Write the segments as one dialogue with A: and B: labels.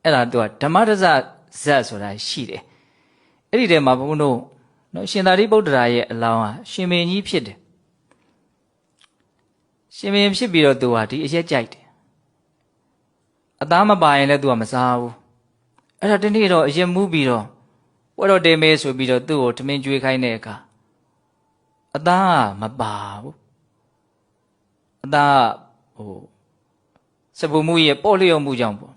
A: အဲ့ဒါသူကဓမ္မရဇဇတ်ဆိုတာရှိတယ်အဲ့ဒီထဲမှာဘုန်းတို့နော်ရှင်သာရိပုတ္တရာရဲ့အလောင်းဟာရှင်မင်းကြီးဖြစ်တယ်ရှင်မင်းဖြစ်ပြီးတော့သူဟာဒီအရက်ကြိုက်တယ်အသားမပါရင်လည်းသူကမစားဘူးအဲ့ဒါတနေ့တော့အရက်မူးပြီးတော့ဝတ်တော်တေမေးဆိုပြီးတော့သူ့ကိုထမင်းကျွေးခိုင်းတဲ့အခါအသားကမပါဘူးအသားစပူမှုရဲ့ပေါ့လျော့မှုကြောင့်ပေါ့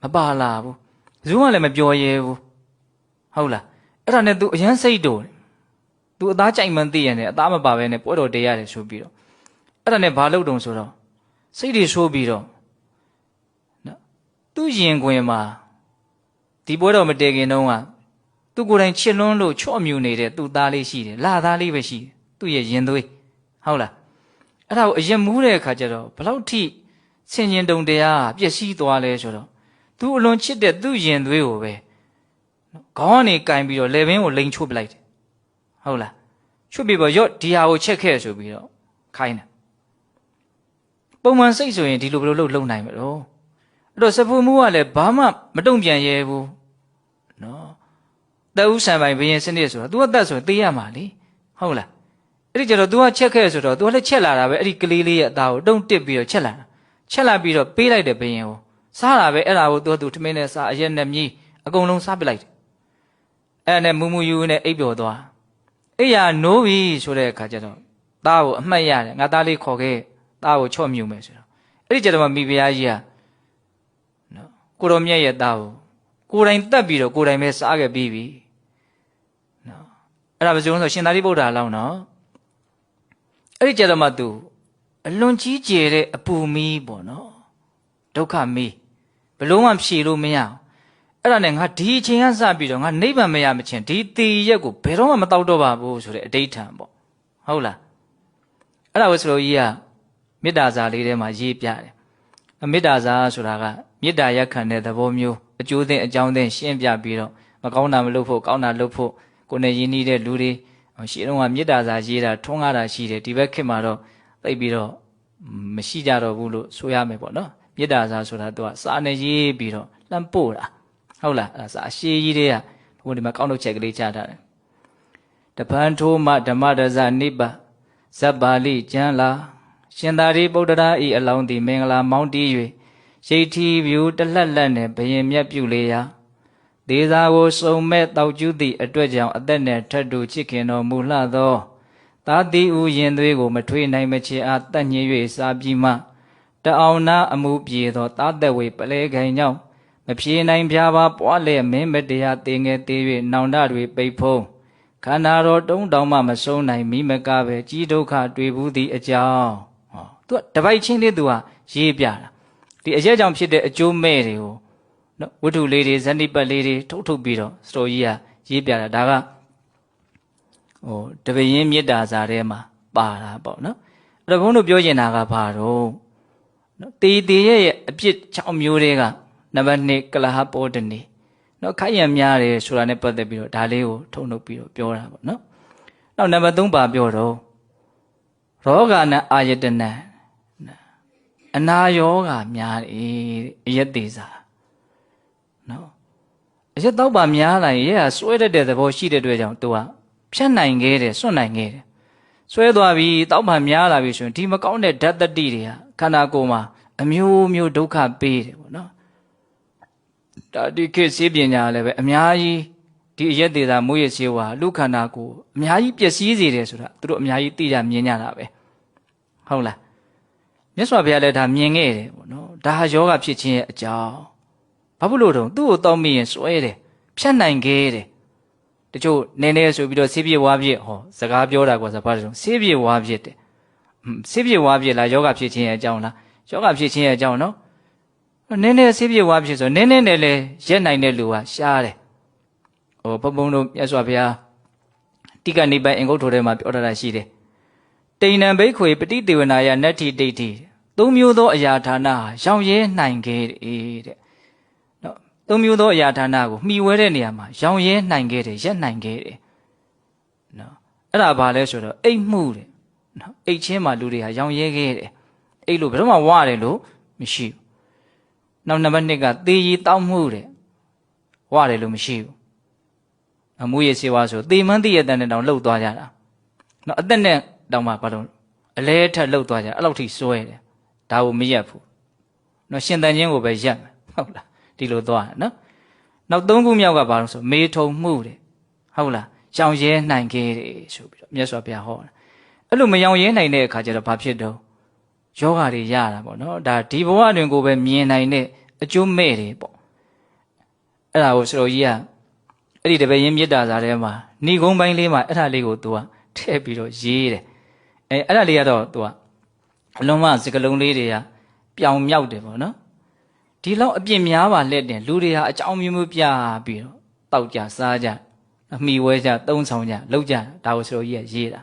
A: မပါလာဘူးဘယ်သူမှလည်းမပြောရဲဘူးဟုတ်လားအဲ့ဒါနဲ့ तू အရန်စိတ်တိုးတယ် तू အသားကြိုက်မှန်းသိရတယ်အသားမပါဘဲနဲ့ပွဲတော်တေးရတယ်ဆိုပြီးတော့အဲ့ဒါနဲ့ဘာလုပ်တုံဆိုတော့စိတ်တွေဆိုးပြီးတော့နော်သူ့ရင်ခွင်မှာဒီပွဲတော်မတည်ခင်တုန်းကသူကိုယ်တိုင်ချစ်လွန်းလို့ချော့မြူနေတဲ့သူ့သားလေးရှိတယ်လာသားလေးပဲရှိတယ်သူ့ရဲ့ရင်သွေးဟုတ်လားအဲ့ဒါကိုအရင်မူးတဲ့အခါကျတော့ဘလောက်ထိဆင်ញင်တုံတရားပျက်စီးသွားလဲဆိုတော့သူအလွန်ချစ်တဲ့သူ့ရင်သွေးကိုပဲခေါင်းကနေကင်ပြီးတော့လေဘင်းကိုလိန်ချိုးပလိုက်တယ်ဟုတ်လားချွတ်ပြီးတော့ရော့ဒီဟာကိုချက်ခဲ့ဆိုပြီးတော့ခိုင်းတယ်ပုံမှန်စိတ်ဆိုရင်ဒီလိုဘယ်လိုလုပ်လုံနိုင်မလို့အဲ့တော့စဖူမှုကလည်းဘာမှမတုံ့ပြန်ရဲဘူးနော်တအုပ်ဆံပိုင်ဘယင်စနစ်ဆိုတော့ तू အသက်ဆိုရင်သိရမှာလေဟုတ်လားအဲ့ဒီကျတော့ तू ကချက်ခဲ့ဆိုတော့ तू ကလည်းချက်လာတာပဲအဲ့ဒီကလေးလေးရဲ့အသားကိုတုံးတစ်ပြီးတော့ချက်လာတာချက်လာပြီးတော့ပေးလိုက်တယ်ဘယင်ကိုစားတာပဲအဲ့ဒါကို तू ထမင်းနဲ့စားအရက်နဲ့မြည်အကုန်လုံးစားပစ်လိုက်တယ်အဲ့နဲ့မူမူယူနဲ့အိပ်ပျော်သွားအိယာနိုးပြီဆိုတဲ့အခါကျတော့သားကိုအမှတ်ရတယ်ငါသားလေးခေါ်ခဲ့သားကိုချော့မြူမယ်ဆိုတော့အဲ့ဒီကျတော့မိဖုရားကြီးကနော်ကိုတော်မြတ်ရဲ့သားကိုယ်တိုင်တက်ပြီးတော့ကိုယ်တိုင်ပဲစားခဲ့ပြီးပြီနော်အဲ့ဒါမစိုးဆိုရှင်သာရိပုတ္တရာလောင်းနော်အဲ့ဒီကျတော့မှသူအလွန်ကြီးကျယ်တဲ့အပူမီးပေါ့နော်ဒုက္ခမီးဘလုံးမှဖြေလို့မရအောင်အဲ့ဒါနဲ့ငါဒီအချိန်ကစပြီးတော့ငါနိဗ္ဗာန်မရမချင်းဒီတေရက်ကိုဘယ်တော့မှမတောက်တော့ပါဘူးဆိုတဲ့အဋိဋ္ဌံပေါ့ဟုတ်လားအဲ့ဒါဝဆရာကြီးကမေတ္တာစာလေးထဲမှာရေးပြတယ်မေတ္တာစာဆိုတာကမေတ္တာရက်ခံတဲ့သဘောမျိုးအကျိုးသင်အကြောင်းသင်ရှင်းပြပြီးတော့မကောင်းတာမလုပ်ဖို့ကောင်းတာလုပ်ဖို့ကိုယ်နဲ့ရင်းနှီးတဲ့လူတွေရှင်းတော့ကမေတ္တာစာရေးတာထွန်းကားတာရှိတယ်ဒီဘက်ခေတ်မှာတော့သိပြီးတော့မရှိကြတော့ဘူးလို့ဆိုရမယ်ပေါ့နော်မေတ္တာစာဆိုတာသူကစာနဲ့ရေးပြီးတော့လှမ်းပို့တာဟုတ်လားအဲ့ဒါစာအရှိကြီးတွေကဘုရားဒီမှာကောင်းထုတ်ချက်ကလေးကြားထားတယ်တပန်းထိုးမှဓမ္မရဇနိဗ္ဗာဇဗ္ဗာလိကျမ်းလာရှင်သာရိပုတ္တရာဤအလောင်းသည်မင်္ဂလာမောင်းတီး၍ရိတ်ထီဖြူတလှက်လက်နှင့်ဘယင်မြတ်ပြုလေရာဒေသာကိုစုံမဲ့တောက်ကျူးသည့်အတွက်ကြောင့်အသက်နှင့်ထက်တူချစ်ခင်တော်မူလှသောသာတိဥယင်သွေးကိုမထွေးနိုင်မချေအားတတ်ညှိ၍စားပြီးမှတအောင်နာအမှုပြေသောသာသက်ဝေပလဲခိုင်ကြောင့်မဖြေနိုင်ပြပါပွားလဲမင်းမတရားတေငယ်သေး၍နောင်တတွေပိတ်ဖုံးခန္ဓာတော်တုံးတောင်မှမဆုံးနိုင်မိမကပဲကြီးဒုက္ခတွေ့ဘူးသည့်အကြောင်းသူကတပိုက်ချင်းလေးသူကရေးပြတာဒီအရက်ကြောင့်ဖြစ်တဲ့အကျိုးမဲ့တွေကိုနော်ဝတ္ထုလေးတွေဇဏိပတ်လေးတွေထုတ်ပြီးတော့စတိုကြီးကရေးပြတာဒါကတပည့်ရင်းမေတ္တာစာထဲမှာပါတာပေါ့နော်အဲ့တော့ဘုန်းတို့ပြောချင်တာကဘာတော့နော်တေရဲ့အပြစ်6မျိုးတွေကနံပါတ်1ကလဟပောဒနေနော်ခိုက်ရံများတယ်ဆိုတာနဲ့ပတ်သက်ပြီးတော့ဒါလေးကိုထုတ်နှုတ်ပြီးတော့ပြောတာပေါ့နော်နောက်နံပါတ်3ပါပြောတော့ရောဂာနဲ့အာယတနံအနာယောဂများတယ်အရက်သေးစားနော်အရက်တော့ပါများလာရင်ရဲ့ဟာစွဲတတ်တဲ့သဘောရှိတဲ့အတွက်ကြောင့်သူကဖြတ်နိုင်ခဲ့တယ်စွန့်နိုင်ခဲ့တယ်စွဲသွားပြီးတောက်ပါများလာပြီဆိုရင်ဒီမကောင်းတဲ့ဓာတ်တတိတွေကခန္ဓာကိုယ်မှာအမျိုးမျိုးဒုက္ခပေးတယ်ပေါ့နော်ဒါဒီခေတ်စေပညာလည်းပဲအများကြီးဒီအရက်သေးစားမွေးရစေဝါလူခန္ဓာကိုယ်အများကြီးပျက်စီးစေတယ်ဆိုတာသူတို့အများကြီးသိကြမြင်ကြတာပဲဟုတ်လားမြတ်စွာဘုရားလည်းဒါမြင်ခဲ့တယ်ပေါ့နော်ဒါဟာယောဂဖြစ်ခြင်းရဲ့အကြောင်းဘာဖြစ်လို့တော့သူ့ကိုတောက်မိရင်စွဲတယ်ဖြတ်နိုင်ခဲ့တယ်တချို့နည်းနည်းဆိုပြီးတော့ဆေးပြေဝါးပြည့်စကားပြောတာကွာစပါးတော့ဆေးပြေဝါးပြည့်တယ်ဆေးပြေဝါးပြည့်လားယောဂဖြစ်ခြင်းရဲ့အကြောင်းလားယောဂဖြစ်ခြင်းရဲ့အကြောင်းနော်နည်းနည်းဆေးပြေဝါးပြည့်ဆိုနည်းနည်းနဲ့လဲရက်နိုင်တဲ့လူကရှားတယ်ဘုံဘုံတို့မြတ်စွာဘုရားတိကနိဗ္ဗာန်အင်္ဂုတ္တထဲမှာပြောထားတာရှိတယ်တိဏ္ဏဘိက္ခွေပฏิတေဝနာယနတ္ထိဒိဋ္ဌိသုံးမျိုးသောအရာဌာနဟာရောင်ရဲနိုင်ခဲ့တယ်တဲ့နော်သုံးမျိုးသောအရာဌာနကိုမှီဝဲတဲ့နေရာမှာရောင်ရဲနိုင်ခဲ့တယ်ရက်နိုင်ခဲ့တယ်နော်အဲ့ဒါဘာလဲဆိုတော့အိတ်မှုတယ်နော်အိတ်ချင်းမှာလူတွေဟာရောင်ရဲခဲ့တယ်အိတ်လို့ဘယ်တော့မှဝရတယ်လို့မရှိဘူး နောက်နံပါတ်2ကသေရီတောက်မှုတဲ့ဝရတယ်လို့မရှိဘူးအမှုရစေဝါဆိုသေမှန်းသိရတဲ့တောင်လှုပ်သွားကြတာနော်အသက်နဲ့တောင်မှဘာလို့အလဲထက်လှုပ်သွားကြအဲ့လောက်ထိစွဲတယ်ဒါကိုမရက်ဘူးနော်ရှင်တန်ချင်းကိုပဲရက်မယ်ဟုတ်လားဒီလိုသွားတယ်နော်နောက်3ခုမြောက်ကဘာလို့ဆိုမေထုံမှုတဲ့ဟုတ်လားရှောင်ရဲနိုင်ခဲ့တယ်ဆိုပြီးတော့မြတ်စွာဘုရားဟောတယ်အဲ့လိုမယောင်ရဲနိုင်တဲ့အခါကျတော့ဘာဖြစ်တော့ယောဂတွေရတာပေါ့နော်ဒါဒီဘဝတွင်ကိုပဲမြင်နိုင်တဲ့အကျိုးမဲ့တယ်ပေါ့အဲ့ဒါကိုစတော်ကြီးကအဲ့ဒီတပည့်ရင်းမြစ်တာစာထဲမှာဏိကုံးပိုင်းလေးမှာအဲ့ဒါလေးကို तू ကထည့်ပြီးတော့ရေးတယ်အဲ့ဒါလေးကတော့ तू ကအလုံးမစကလုံးလေးတွေကပြောင်မြောက်တယ်ပေါ့နော်ဒီလောက်အပြစ်များပါလက်တင်လူတွေဟာအကြောင်းမျိုးမျိုးပြပြီးတော့တောက်ကြစားကြအမိဝဲကြသုံးဆောင်ကြလောက်ကြဒါကိုစတော်ကြီးကရေးတာ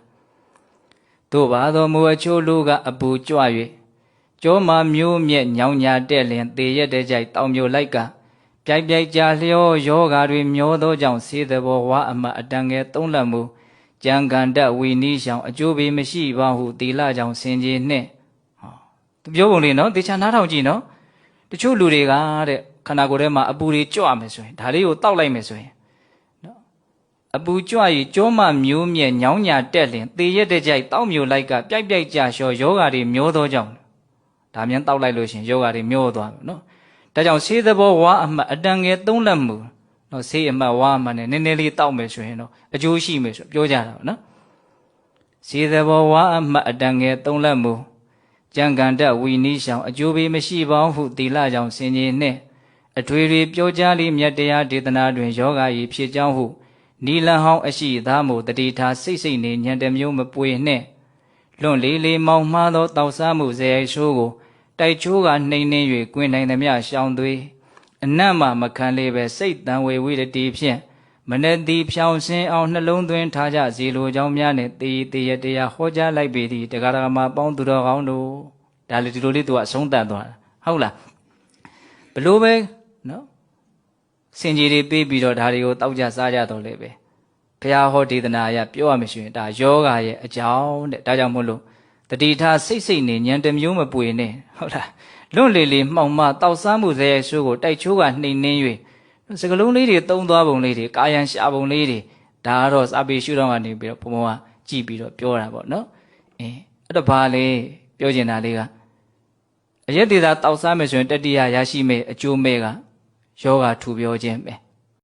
A: တို့ပါသောမူအချို့လူကအပူကြွ၍ကျောမာမျိုးမြက်ညောင်ညာတဲ့လင်သေရက်တဲ့ကြိုက်တောင်မျိုးလိုက်ကပြိုက်ပြိုက်ကြာလျောယောဂါတွေမျောသောကြောင့်စေတဘောဝါအမအတန်ငယ်သုံးလက်မူကြံကန်တဝီနီးဆောင်အကျိုးပေးမရှိပါဟုတီလာကြောင့်စင်ကြီးနှင့်သူပြောပုံလေးနော်တေချာနားထောင်ကြည့်နော်တချို့လူတွေကတဲ့ခန္ဓာကိုယ်ထဲမှာအပူတွေကြွမယ်ဆိုရင်ဒါလေးကိုတောက်လိုက်မယ်ဆိုရင်နော်အပူကြွရင်ကြောမမျိုးမြက်ညောင်းညာတက်လင်သေရက်တဲ့ကြိုက်တောက်မျိုးလိုက်ကပြိုက်ပြိုက်ကြာလျှောယောဂါတွေမျောသောကြောင့်ဒါမြန်တောက်လိုက်လို့ရှင်ယောဂါတွေမျောသွားမယ်နော်ဒါကြောင့်ဆေးသဘောဝါအမှတ်အတန်ငယ်သုံးလက်မူနော်ဆေးအမှတ်ဝါအမှတ်နဲ့နည်းနည်းလေးတောက်မယ်ဆိုရင်တော့အကျိုးရှိမယ်ဆိုပြောကြတာပေါ့နော်ဆေးသဘောဝါအမှတ်အတန်ငယ်သုံးလက်မူကြံကန်တဝီနီးဆောင်အကျိုးပေးမရှိပါဟုတီလာကြောင့်စင်ကြီးနှင့်အထွေထွေပြောကြားလိမြတ်တရားဒေသနာတွင်ယောဂါဤဖြစ်ကြောင်းဟုနီလန်ဟောင်းအရှိသားမို့တတိထားစိတ်စိတ်နေညံတမျိုးမပွေနှင့်လွန့်လေးလေးမောင်မှားသောတောက်စားမှုဇေယိုက်ဆိုးကိုတိုက်ချိုးကနှိမ့်နှင်း၍ကွင်းနိုင်သမျှရှောင်သွေးအနတ်မှမခံလေပဲစိတ်တန်ဝေဝိတတိဖြင့်မနတိဖြောင်းစင်းအောင်နှလုံးသွင်းထားကြစီလိုကြောင်းများနဲ့တေးတေရတရားဟောကြားလိုက်ပေသည်တရားဓမ္မပေါင်းသူတော်ကောင်းတို့ဒါလေဒီလိုလေးသူကအဆုံးသတ်သွားတာဟုတ်လားဘလို့ပဲနော်စင်ကြီးတွေပေးပြီးတော့ဒါတွေကိုတောက်ကြစားကြတော့လေပဲဘုရားဟောဒေသနာအရပြောရမယ်ဆိုရင်ဒါယောဂရဲ့အကြောင်းတဲ့ဒါကြောင့်မို့လို့တတိထားစိတ်စိတ်နေဉာဏ်တစ်မျိုးမပွေနဲ့ဟုတ်လားလွန့်လေလေမှောင်မတောက်စားမှုဇေယျဆိုးကိုတိုက်ချိုးကနှိမ်နှင်း၍စကလုံးလေးတွေသုံးသွားပုံလေးတွေကာယံရှာပုံလေးတွေဒါကတော့စာပေရှုထောင့်ကနေပြီးတော့ဘုံဘုံကကြည်ပြီးတော့ပြောတာပေါ့နော်အဲ့တော့ဘာလဲပြောချင်တာလေးကအရက်ဒေတာတောက်စားမယ်ဆိုရင်တတိယရရှိမယ်အကျိုးမဲ့ကယောဂထူပြောခြင်းပဲ